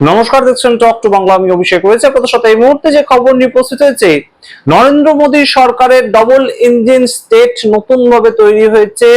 নমস্কার, দেখছেন talk to Bangla. আমি অভিষেক রয়েছে আপনাদের সাথে। এই মুহূর্তে যে খবর নিয়ে উপস্থিত হয়েছে, নরেন্দ্র মোদী সরকারের ডবল ইঞ্জিন স্টেট নতুন ভাবে তৈরি হয়েছে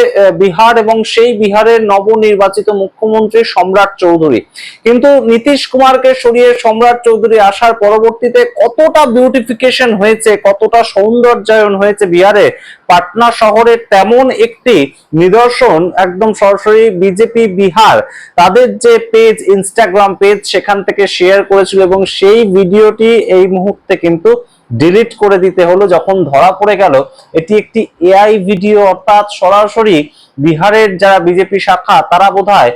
বিহার, এবং সেই বিহারের নবনির্বাচিত মুখ্যমন্ত্রী সম্রাট চৌধুরী। কিন্তু নীতিশ কুমারকে সরিয়ে সম্রাট চৌধুরী আসার পরবর্তীতে কতটা বিউটিফিকেশন হয়েছে, কতটা সৌন্দর্যায়ন হয়েছে বিহারে, পাটনা শহরের তেমন একটি নিদর্শন একদম সরাসরি বিজেপি বিহার তাদের যে পেজ, ইনস্টাগ্রাম পেজ, সেখান থেকে শেয়ার করেছিল, এবং সেই ভিডিওটি এই মুহূর্তে কিন্তু ডিলিট করে দিতে হলো যখন ধরা পড়ে গেল এটি একটি এআই ভিডিও। অর্থাৎ সরাসরি বিহারের যারা বিজেপি শাখা তারা বোধহয়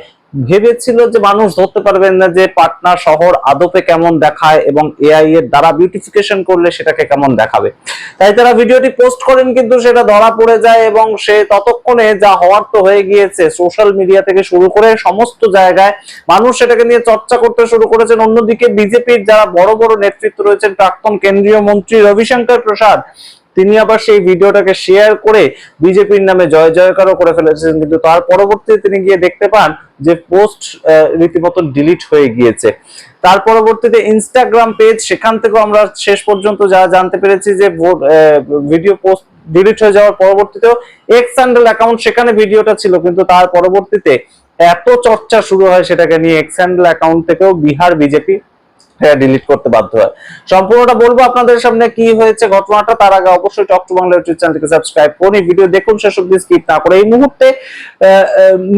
ভেবেছিল যে মানুষ ধরতে পারবেন না যে পাটনা শহর আদপে কেমন দেখায় এবং এআই এর দ্বারা বিউটিফিকেশন করলে সেটাকে কেমন দেখাবে, তাই তারা ভিডিওটি পোস্ট করেন। কিন্তু সেটা ধরা পড়ে যায় এবং সে ততক্ষণে যা হওয়ার তো হয়ে গিয়েছে, সোশ্যাল মিডিয়া থেকে শুরু করে সমস্ত জায়গায় মানুষ সেটাকে নিয়ে চর্চা করতে শুরু করেছেন। অন্যদিকে বিজেপির যারা বড় বড় নেতৃত্ব রয়েছেন, প্রাক্তন কেন্দ্রীয় মন্ত্রী রবিশঙ্কর প্রসাদ, তিনি আবার সেই ভিডিওটাকে শেয়ার করে বিজেপির নামে জয় জয়কারও করে ফেলেছেন। কিন্তু তার পরবর্তীতে তিনি গিয়ে দেখতে পান যে পোস্ট রীতিমতো ডিলিট হয়ে গিয়েছে। তার পরবর্তীতে ইনস্টাগ্রাম পেজ, সেখান থেকেও আমরা শেষ পর্যন্ত যা জানতে পেরেছি যে ভিডিও পোস্ট ডিলিট হয়ে যাওয়ার পরবর্তীতেও এক্স হ্যান্ডেল অ্যাকাউন্ট, সেখানে ভিডিওটা ছিল, কিন্তু তার পরবর্তীতে এত চর্চা শুরু হয় সেটাকে নিয়ে এক্স হ্যান্ডেল অ্যাকাউন্ট থেকেও বিহার বিজেপি ডিলিট করতে বাধ্য হয়। সম্পূর্ণটা বলবো আপনাদের সামনে কি হয়েছে ঘটনাটা। তার আগে অবশ্যই টক টু বাংলা ইউটিউব চ্যানেলটিকে সাবস্ক্রাইব করুন, ভিডিও দেখুন শেষ অবধি স্কিপ না করে। এই মুহূর্তে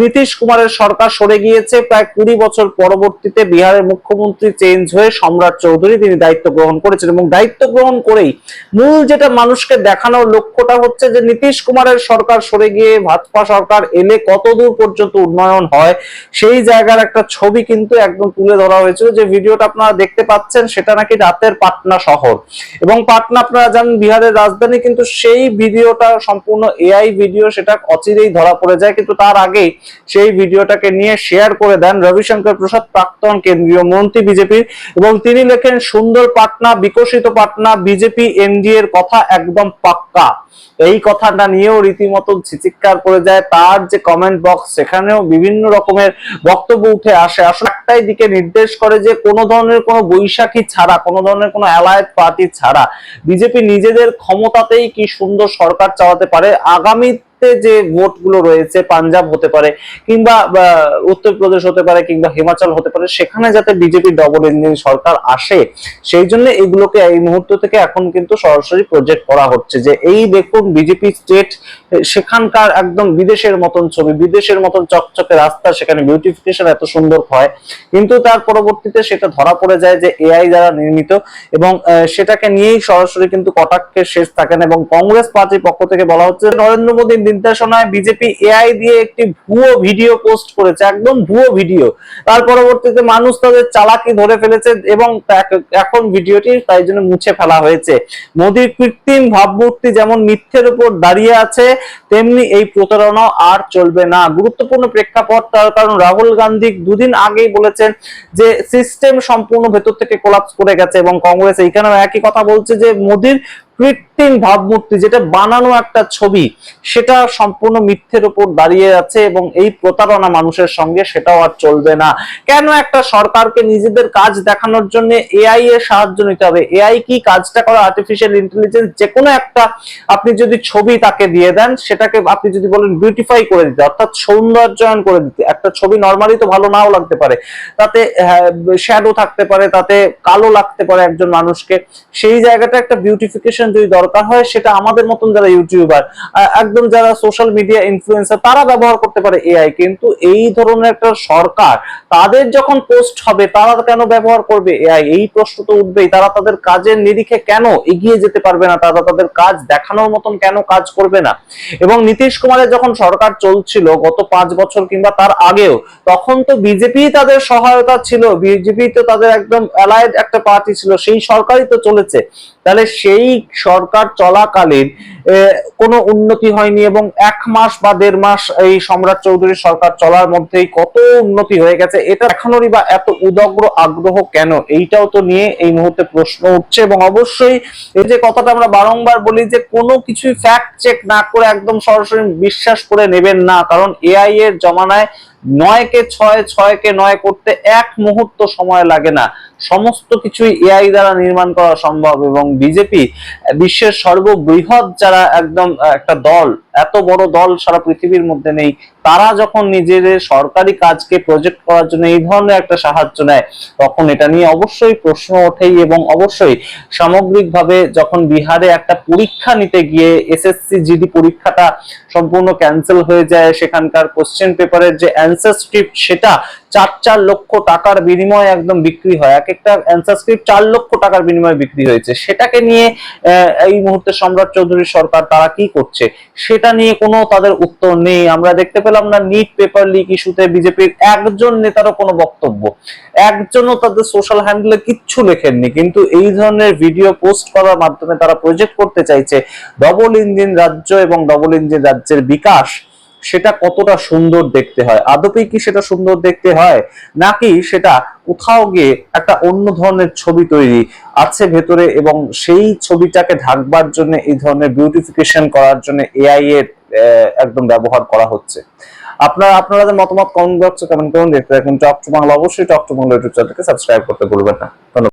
নীতিশ কুমারের সরকার সরে গিয়েছে প্রায় 20 বছর পরবর্তীতে। বিহারের মুখ্যমন্ত্রী চেঞ্জ হয়ে সম্রাট চৌধুরী তিনি দায়িত্ব গ্রহণ করেছেন, এবং দায়িত্ব গ্রহণ করেই মূল যেটা মানুষকে দেখানোর লক্ষ্যটা হচ্ছে যে নীতিশ কুমারের সরকার সরে গিয়ে ভাজপা সরকার এলে কতদূর পর্যন্ত উন্নয়ন হয়, সেই জায়গার একটা ছবি কিন্তু একদম তুলে ধরা হয়েছিল। যে ভিডিওটা আপনারা দেখতে পাচ্ছেন সেটা নাকি রাতের পাটনা শহর, এবং পাটনা আপনারা জানেন বিহারের রাজধানী, কিন্তু সেই ভিডিওটা সম্পূর্ণ এআই ভিডিও, সেটা অচিরেই ধরা পড়ে যায়। কিন্তু তার আগেই সেই ভিডিওটাকে নিয়ে শেয়ার করে দেন রবিশঙ্কর প্রসাদ, প্রাক্তন কেন্দ্রীয় মন্ত্রী বিজেপির, এবং তিনি লেখেন সুন্দর পাটনা, বিকশিত পাটনা, বিজেপি এনডিএ এর কথা একদম পাক্কা। এই কথাটা নিয়েও রীতিমতো চিৎকার করে যায় তার যে কমেন্ট বক্স, সেখানেও বিভিন্ন রকমের বক্তব্য উঠে আসে। আসলে একটাই দিকে নির্দেশ করে যে কোনো ধরনের কোনো বৈশাখী ছাড়া, কোনো ধরনের কোনো অ্যালায়েড পার্টি ছাড়া বিজেপি নিজেদের ক্ষমতাতেই কি সুন্দর সরকার চালাতে পারে। আগামী যে ভোটগুলো রয়েছে, পাঞ্জাব হতে পারে, কিংবা উত্তরপ্রদেশ হতে পারে, কিংবা হিমাচল হতে পারে, সেখানে যাতে বিজেপি ডবল ইঞ্জিন সরকার আসে, সেই জন্য এগুলোকে এই মুহূর্ত থেকে এখন কিন্তু সরাসরি প্রজেক্ট করা হচ্ছে যে এই দেখুন বিজেপি স্টেট, সেখানকার একদম বিদেশের মতন ছবি, বিদেশের মতন চকচকে রাস্তা, সেখানে বিউটিফিকেশন এত সুন্দর হয়। কিন্তু তার পরবর্তীতে সেটা ধরা পড়ে যায় যে এআই দ্বারা নির্মিত, এবং সেটাকে নিয়েই সরাসরি কিন্তু কটাক্ষের শেষ থাকে না। এবং কংগ্রেস পার্টির পক্ষ থেকে বলা হচ্ছে নরেন্দ্র মোদীর নির্দেশনায় বিজেপি এআই দিয়ে একটি ভুয়ো ভিডিও পোস্ট করেছে, একদম ভুয়ো ভিডিও। তার পরবর্তীতে মানুষ তাদের চালাকি ধরে ফেলেছে এবং এখন ভিডিওটি তাই জন্য মুছে ফেলা হয়েছে। মোদীর কৃত্রিম ভাবমূর্তি যেমন মিথ্যের উপর দাঁড়িয়ে আছে, তেমনি এই প্রতারণা আর চলবে না। গুরুত্বপূর্ণ প্রেক্ষাপট, তার কারণ রাহুল গান্ধী দুদিন আগেই বলেছেন যে সিস্টেম সম্পূর্ণ ভেতর থেকে কোলাপস করে গেছে, এবং কংগ্রেস এইখানেও একই কথা বলছে যে মোদীর কৃত্রিম ভাবমূর্তি, যেটা বানানো একটা ছবি, সেটা সম্পূর্ণ মিথ্যের উপর দাঁড়িয়ে আছে, এবং এই প্রতারণা মানুষের সঙ্গে সেটাও আর চলবে না। কেন একটা সরকারকে নিজেদের কাজ দেখানোর জন্য এআই এর সাহায্য নিতে হবে? এআই কি কাজটা করে? আর্টিফিশিয়াল ইন্টেলিজেন্স যে কোনো একটা আপনি যদি ছবি তাকে দিয়ে দেন, সেটাকে আপনি যদি বলেন বিউটিফাই করে দিতে, অর্থাৎ সৌন্দর্যায়ন করে দিতে, একটা ছবি নর্মালি তো ভালো নাও লাগতে পারে, তাতে শ্যাডো থাকতে পারে, তাতে কালো লাগতে পারে একজন মানুষকে, সেই জায়গাটা একটা বিউটিফিকেশন যদি দরকার হয়, সেটা আমাদের মতন যারা ইউটিউবার, একদম যারা সোশ্যাল মিডিয়া ইনফ্লুয়েন্সার, তারা ব্যবহার করতে পারে এআই। কিন্তু এই ধরনের একটা সরকার, তাদের যখন পোস্ট হবে, তারা কেন ব্যবহার করবে এআই? এই প্রশ্ন তো উঠবেই। তারা তাদের কাজের নিরিখে কেন এগিয়ে যেতে পারবে না? তারা তাদের কাজ দেখানোর মতন কেন কাজ করবে না? এবং নীতিশ কুমারের যখন সরকার চলছিল গত 5 বছর কিংবা তার আগেও, তখন তো বিজেপি তাদের সহায়তা ছিল, বিজেপি তো তাদের একদম অ্যালায়েড একটা পার্টি ছিল, সেই সরকারই তো চলেছে। তাহলে সেই সরকার চলাকালীন কোনো উন্নতি হয়নি, এবং 1 মাস বা 1.5 মাস এই সম্রাট চৌধুরীর সরকার চলার মধ্যেই কত উন্নতি হয়ে গেছে, এটা এখনোরই বা এত উদগ্র আগ্রহ কেন? এইটাও তো নিয়ে এই মুহূর্তে প্রশ্ন উঠছে। এবং অবশ্যই এই যে কথাটা আমরা বারংবার বলি যে কোনো কিছুই ফ্যাক্ট চেক না করে একদম সরাসরি বিশ্বাস করে নেবেন না, কারণ এআই এর জমানায় 9 কে 6, 6 কে 9 করতে এক মুহূর্ত সময় লাগে না। সমস্ত কিছুই এআই দ্বারা নির্মাণ করা সম্ভব। এবং বিজেপি বিশ্বের সর্ববৃহৎ যারা একদম একটা দল, এত বড় দল সারা পৃথিবীর মধ্যে নেই, তারা যখন নিজেদের সরকারি কাজকে প্রজেক্ট করার জন্য এই ধরনের একটা সাহায্য নেয়, তখন এটা নিয়ে অবশ্যই প্রশ্ন ওঠেই। এবং অবশ্যই সামগ্রিকভাবে যখন বিহারে একটা পরীক্ষা নিতে গিয়ে এসএসসি জিডি পরীক্ষাটা সম্পূর্ণ ক্যান্সেল হয়ে যায়, সেখানকার কোশ্চেন পেপারের যে অ্যান্সার স্ক্রিপ্ট সেটা 4 লক্ষ টাকার বিনিময়ে একদম বিক্রি হয়, এক একটা অ্যান্সার স্ক্রিপ্ট 4 লক্ষ টাকার বিনিময়ে বিক্রি হয়েছে, সেটাকে নিয়ে এই মুহূর্তে সম্রাট চৌধুরীর সরকার তারা কি করছে সেটা নিয়ে কোনো তাদের উত্তর নেই। আমরা দেখতে পেলাম না নিট পেপার লিক ইস্যুতে বিজেপির একজন নেতারও কোনো বক্তব্য, একজনও তাদের সোশ্যাল হ্যান্ডেলে কিচ্ছু লেখেননি। কিন্তু এই ধরনের ভিডিও পোস্ট করার মাধ্যমে তারা প্রজেক্ট করতে চাইছে ডবল ইঞ্জিন রাজ্য এবং ডবল ইঞ্জিন রাজ্যের বিকাশ সেটা কতটা সুন্দর দেখতে হয়। আদপেই কি সেটা সুন্দর দেখতে হয়, নাকি সেটা কোথাও গিয়ে একটা অন্য ধরনের ছবি তৈরি আছে ভেতরে, এবং সেই ছবিটাকে ঢাকবার জন্য এই ধরনের বিউটিফিকেশন করার জন্য এআই এর একদম ব্যবহার করা হচ্ছে। আপনাদের মতামত কমেন্ট বক্সে কমেন্ট করুন। দেখতে থাকুন টক টু বাংলা। অবশ্যই টক টু বাংলা ইউটিউব চ্যানেলকে সাবস্ক্রাইব করতে ভুলবেন না। ধন্যবাদ।